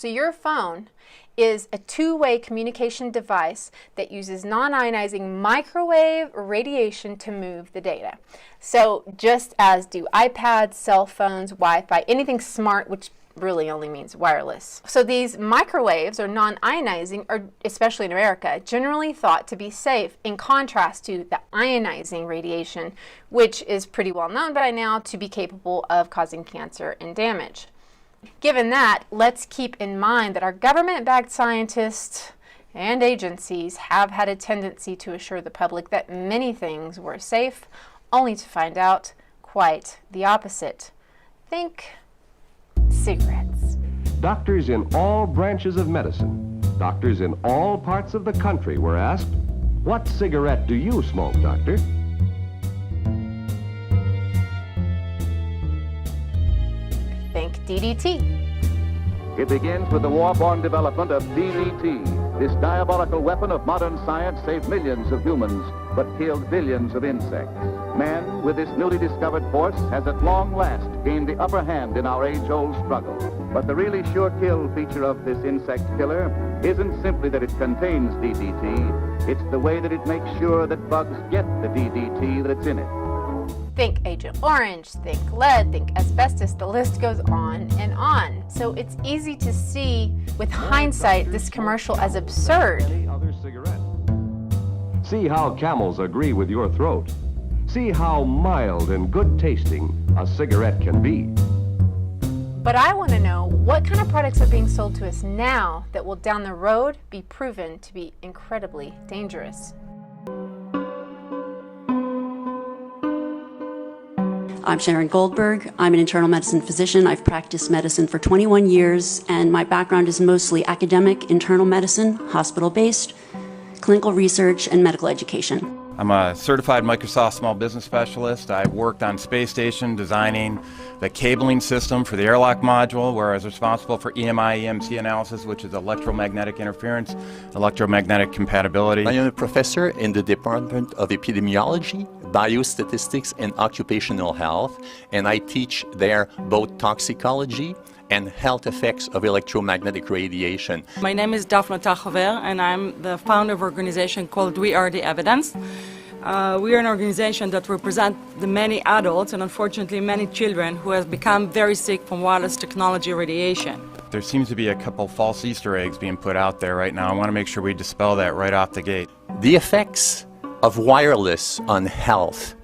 So your phone is a two-way communication device that uses non-ionizing microwave radiation to move the data. So just as do iPads, cell phones, Wi-Fi, anything smart, which really only means wireless. So these microwaves, or non-ionizing, are, especially in America, generally thought to be safe, in contrast to the ionizing radiation, which is pretty well known by now to be capable of causing cancer and damage. Given that, let's keep in mind that our government-backed scientists and agencies have had a tendency to assure the public that many things were safe, only to find out quite the opposite. Think cigarettes. Doctors in all branches of medicine, doctors in all parts of the country were asked, "What cigarette do you smoke, doctor?" Think DDT. It begins with the war-born development of DDT. This diabolical weapon of modern science saved millions of humans, but killed billions of insects. Man, with this newly discovered force, has at long last gained the upper hand in our age-old struggle. But the really sure kill feature of this insect killer isn't simply that it contains DDT, it's the way that it makes sure that bugs get the DDT that's in it. Think Agent Orange, think lead, think asbestos, the list goes on and on. So it's easy to see, with hindsight, this commercial as absurd. See how camels agree with your throat. See how mild and good tasting a cigarette can be. But I want to know what kind of products are being sold to us now that will down the road be proven to be incredibly dangerous. I'm Sharon Goldberg. I'm an internal medicine physician. I've practiced medicine for 21 years, and my background is mostly academic, internal medicine, hospital-based, clinical research, and medical education. I'm a certified Microsoft small business specialist. I worked on space station designing the cabling system for the airlock module, where I was responsible for EMI/EMC analysis, which is electromagnetic interference, electromagnetic compatibility. I am a professor in the Department of Epidemiology, Biostatistics, and Occupational Health, and I teach there both toxicology and health effects of electromagnetic radiation. My name is Daphne Tachover, and I'm the founder of an organization called We Are the Evidence. We are an organization that represents the many adults and unfortunately many children who have become very sick from wireless technology radiation. There seems to be a couple false Easter eggs being put out there right now. I want to make sure we dispel that right off the gate. The effects of wireless on health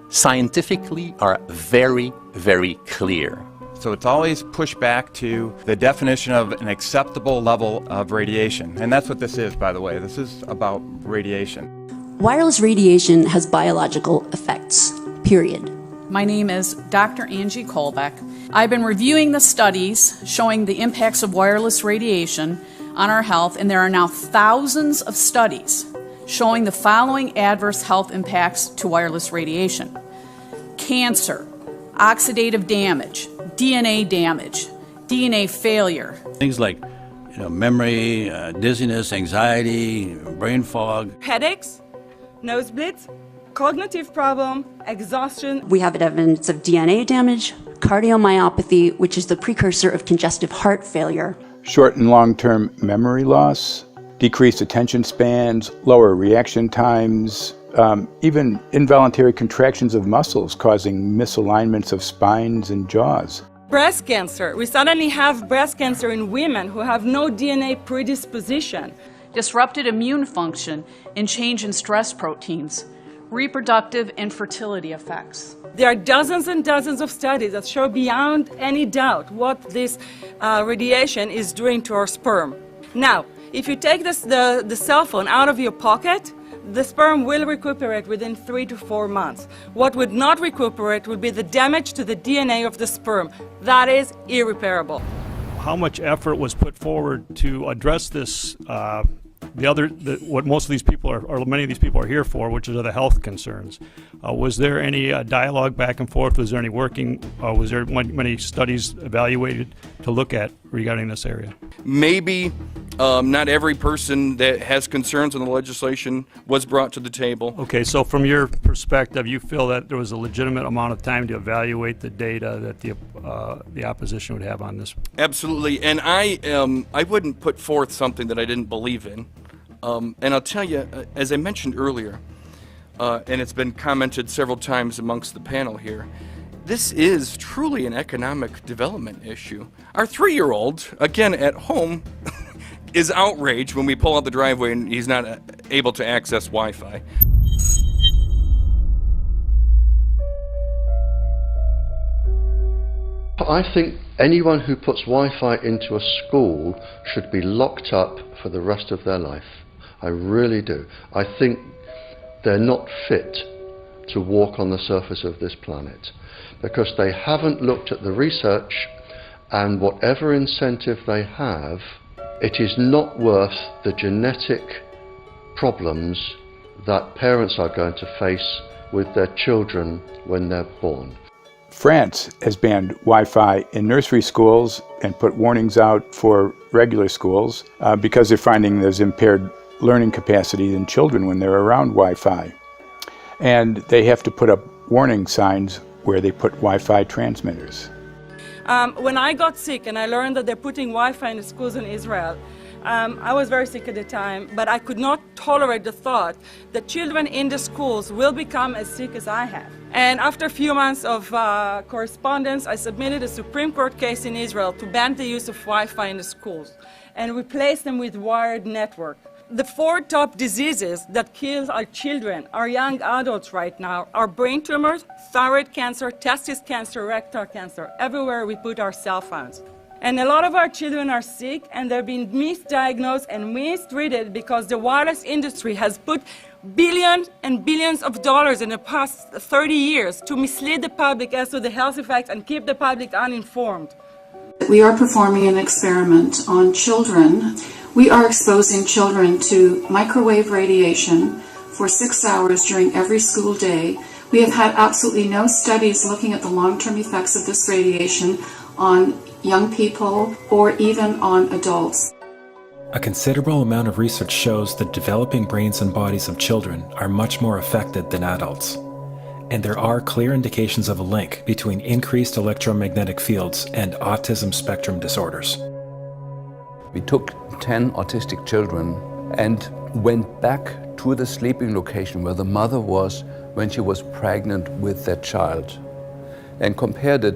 scientifically are very, very clear. So it's always pushed back to the definition of an acceptable level of radiation. And that's what this is, by the way. This is about radiation. Wireless radiation has biological effects, period. My name is Dr. Angie Kolbeck. I've been reviewing the studies showing the impacts of wireless radiation on our health, and there are now thousands of studies showing the following adverse health impacts to wireless radiation: cancer, oxidative damage, DNA damage, DNA failure. Things like memory, dizziness, anxiety, brain fog. Headaches, nosebleeds, cognitive problem, exhaustion. We have evidence of DNA damage, cardiomyopathy, which is the precursor of congestive heart failure. Short and long-term memory loss, decreased attention spans, lower reaction times, even involuntary contractions of muscles causing misalignments of spines and jaws. Breast cancer. We suddenly have breast cancer in women who have no DNA predisposition. Disrupted immune function and change in stress proteins, reproductive and fertility effects. There are dozens and dozens of studies that show beyond any doubt what this radiation is doing to our sperm. Now, if you take the cell phone out of your pocket, the sperm will recuperate within 3 to 4 months. What would not recuperate would be the damage to the DNA of the sperm. That is irreparable. How much effort was put forward to address this, what most of these people are, or many of these people are here for, which are the health concerns? Was there any dialogue back and forth? Was there any working? Was there many studies evaluated to look at regarding this area? Maybe Not every person that has concerns on the legislation was brought to the table. Okay, so from your perspective, you feel that there was a legitimate amount of time to evaluate the data that the opposition would have on this? Absolutely, and I wouldn't put forth something that I didn't believe in. And I'll tell you, as I mentioned earlier, and it's been commented several times amongst the panel here, this is truly an economic development issue. Our 3-year-old, again at home, is outraged when we pull out the driveway and he's not able to access Wi-Fi. I think anyone who puts Wi-Fi into a school should be locked up for the rest of their life. I really do. I think they're not fit to walk on the surface of this planet because they haven't looked at the research, and whatever incentive they have, it is not worth the genetic problems that parents are going to face with their children when they're born. France has banned Wi-Fi in nursery schools and put warnings out for regular schools because they're finding there's impaired learning capacity in children when they're around Wi-Fi. And they have to put up warning signs where they put Wi-Fi transmitters. When I got sick and I learned that they're putting Wi-Fi in the schools in Israel, I was very sick at the time, but I could not tolerate the thought that children in the schools will become as sick as I have. And after a few months of correspondence, I submitted a Supreme Court case in Israel to ban the use of Wi-Fi in the schools and replace them with wired network. The 4 top diseases that kill our children, our young adults right now, are brain tumors, thyroid cancer, testis cancer, rectal cancer, everywhere we put our cell phones. And a lot of our children are sick and they're being misdiagnosed and mistreated because the wireless industry has put billions and billions of dollars in the past 30 years to mislead the public as to the health effects and keep the public uninformed. We are performing an experiment on children. We are exposing children to microwave radiation for 6 hours during every school day. We have had absolutely no studies looking at the long-term effects of this radiation on young people or even on adults. A considerable amount of research shows that developing brains and bodies of children are much more affected than adults. And there are clear indications of a link between increased electromagnetic fields and autism spectrum disorders. We took 10 autistic children and went back to the sleeping location where the mother was when she was pregnant with that child and compared it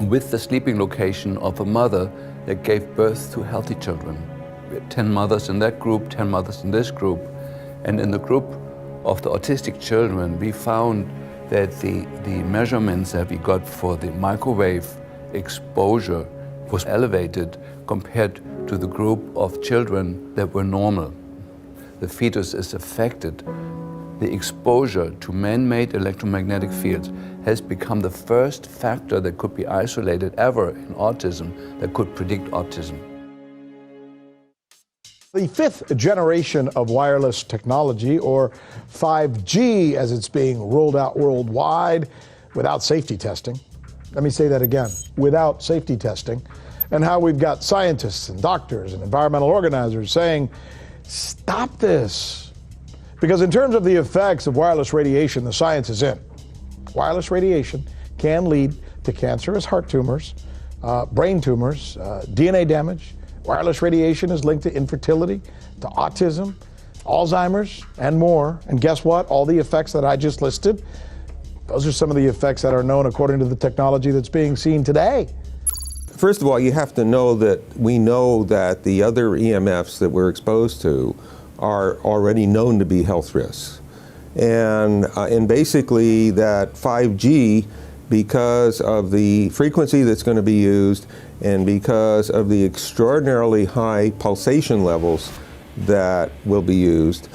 with the sleeping location of a mother that gave birth to healthy children. We had 10 mothers in that group, 10 mothers in this group, and in the group of the autistic children we found that the measurements that we got for the microwave exposure was elevated compared to the group of children that were normal. The fetus is affected. The exposure to man-made electromagnetic fields has become the first factor that could be isolated ever in autism that could predict autism. The 5th generation of wireless technology, or 5G as it's being rolled out worldwide without safety testing. Let me say that again, without safety testing. And how we've got scientists and doctors and environmental organizers saying, stop this. Because in terms of the effects of wireless radiation, the science is in. Wireless radiation can lead to cancerous heart tumors, brain tumors, DNA damage. Wireless radiation is linked to infertility, to autism, Alzheimer's, and more. And guess what? All the effects that I just listed, those are some of the effects that are known according to the technology that's being seen today. First of all, you have to know that we know that the other EMFs that we're exposed to are already known to be health risks. And basically that 5G, because of the frequency that's going to be used and because of the extraordinarily high pulsation levels that will be used,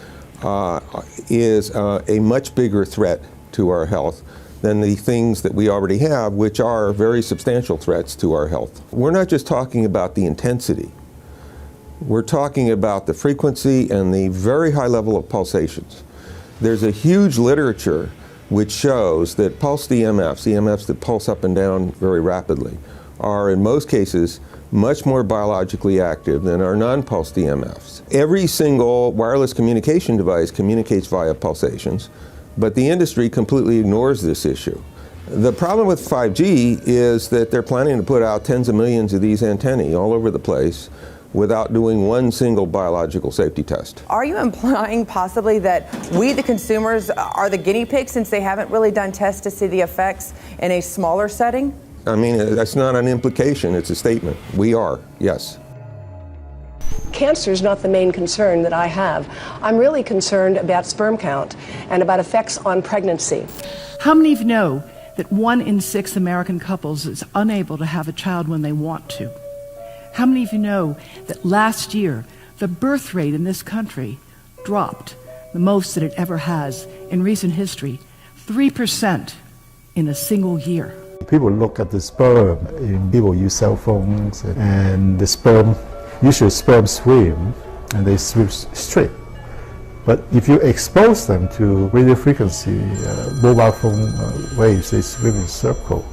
is a much bigger threat to our health than the things that we already have, which are very substantial threats to our health. We're not just talking about the intensity. We're talking about the frequency and the very high level of pulsations. There's a huge literature which shows that pulsed EMFs, EMFs that pulse up and down very rapidly, are in most cases much more biologically active than our non-pulsed EMFs. Every single wireless communication device communicates via pulsations, but the industry completely ignores this issue. The problem with 5G is that they're planning to put out tens of millions of these antennae all over the place without doing one single biological safety test. Are you implying possibly that we, the consumers, are the guinea pigs since they haven't really done tests to see the effects in a smaller setting? I mean, that's not an implication, it's a statement. We are, yes. Cancer is not the main concern that I have. I'm really concerned about sperm count and about effects on pregnancy. How many of you know that 1 in 6 American couples is unable to have a child when they want to? How many of you know that last year the birth rate in this country dropped the most that it ever has in recent history, 3% in a single year? People look at the sperm, and people use cell phones, and the sperm, usually sperm swim, and they swim straight. But if you expose them to radio frequency, mobile phone waves, they swim in a circle.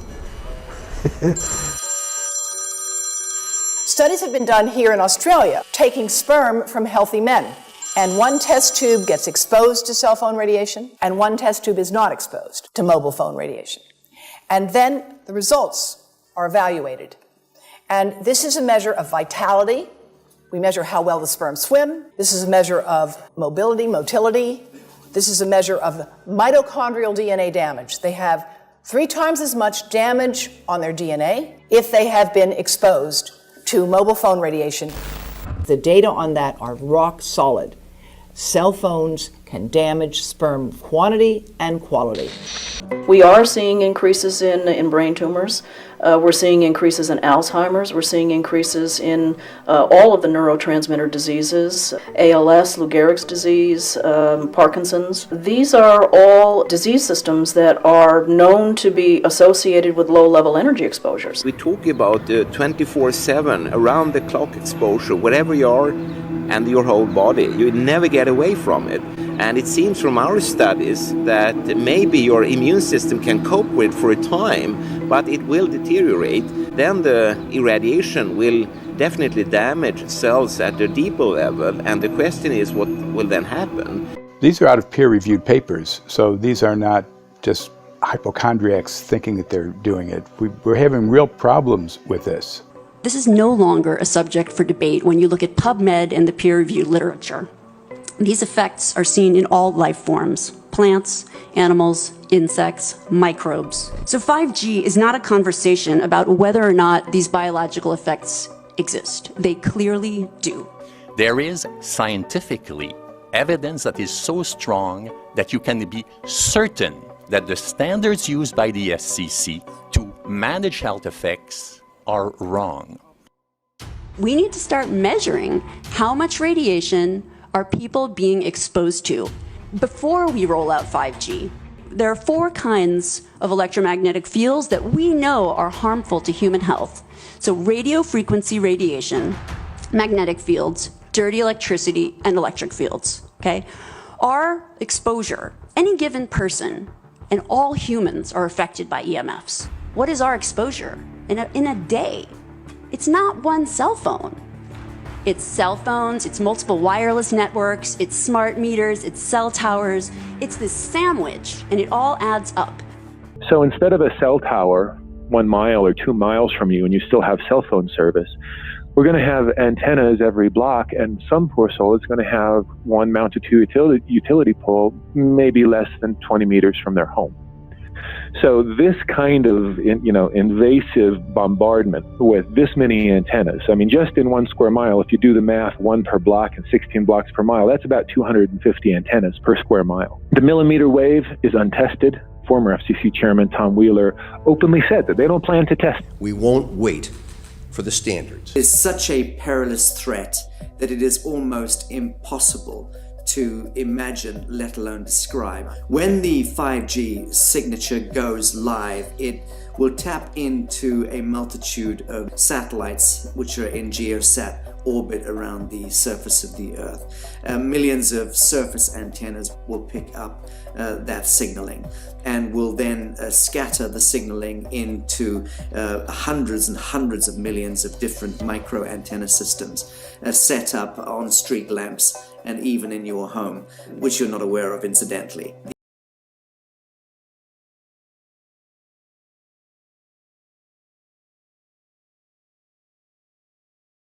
Studies have been done here in Australia, taking sperm from healthy men. And one test tube gets exposed to cell phone radiation, and one test tube is not exposed to mobile phone radiation. And then the results are evaluated. And this is a measure of vitality. We measure how well the sperm swim. This is a measure of motility. This is a measure of mitochondrial DNA damage. They have 3 times as much damage on their DNA if they have been exposed to mobile phone radiation. The data on that are rock solid. Cell phones can damage sperm quantity and quality. We are seeing increases in brain tumors. We're seeing increases in Alzheimer's. We're seeing increases in all of the neurotransmitter diseases, ALS, Lou Gehrig's disease, Parkinson's. These are all disease systems that are known to be associated with low-level energy exposures. We talk about 24/7, around-the-clock exposure, wherever you are and your whole body. You never get away from it. And it seems from our studies that maybe your immune system can cope with for a time, but it will deteriorate. Then the irradiation will definitely damage cells at a deeper level, and the question is what will then happen? These are out of peer-reviewed papers, so these are not just hypochondriacs thinking that they're doing it. We're having real problems with this. This is no longer a subject for debate when you look at PubMed and the peer-reviewed literature. These effects are seen in all life forms: plants, animals, insects, microbes. So 5G is not a conversation about whether or not these biological effects exist. They clearly do. There is scientifically evidence that is so strong that you can be certain that the standards used by the FCC to manage health effects are wrong. We need to start measuring how much radiation are people being exposed to before we roll out 5G. There are 4 kinds of electromagnetic fields that we know are harmful to human health. So radio frequency radiation, magnetic fields, dirty electricity, and electric fields, okay? Our exposure, any given person, and all humans are affected by EMFs. What is our exposure in a day? It's not one cell phone. It's cell phones, it's multiple wireless networks, it's smart meters, it's cell towers. It's this sandwich, and it all adds up. So instead of a cell tower 1 mile or 2 miles from you and you still have cell phone service, we're going to have antennas every block, and some poor soul is going to have one mounted to a utility pole maybe less than 20 meters from their home. So this kind of, invasive bombardment with this many antennas, I mean, just in 1 square mile, if you do the math, 1 per block and 16 blocks per mile, that's about 250 antennas per square mile. The millimeter wave is untested. Former FCC Chairman Tom Wheeler openly said that they don't plan to test. We won't wait for the standards. It's such a perilous threat that it is almost impossible to imagine, let alone describe. When the 5G signature goes live, it will tap into a multitude of satellites which are in GeoSat orbit around the surface of the Earth. Millions of surface antennas will pick up that signaling and will then scatter the signaling into hundreds and hundreds of millions of different micro antenna systems set up on street lamps and even in your home, which you're not aware of incidentally.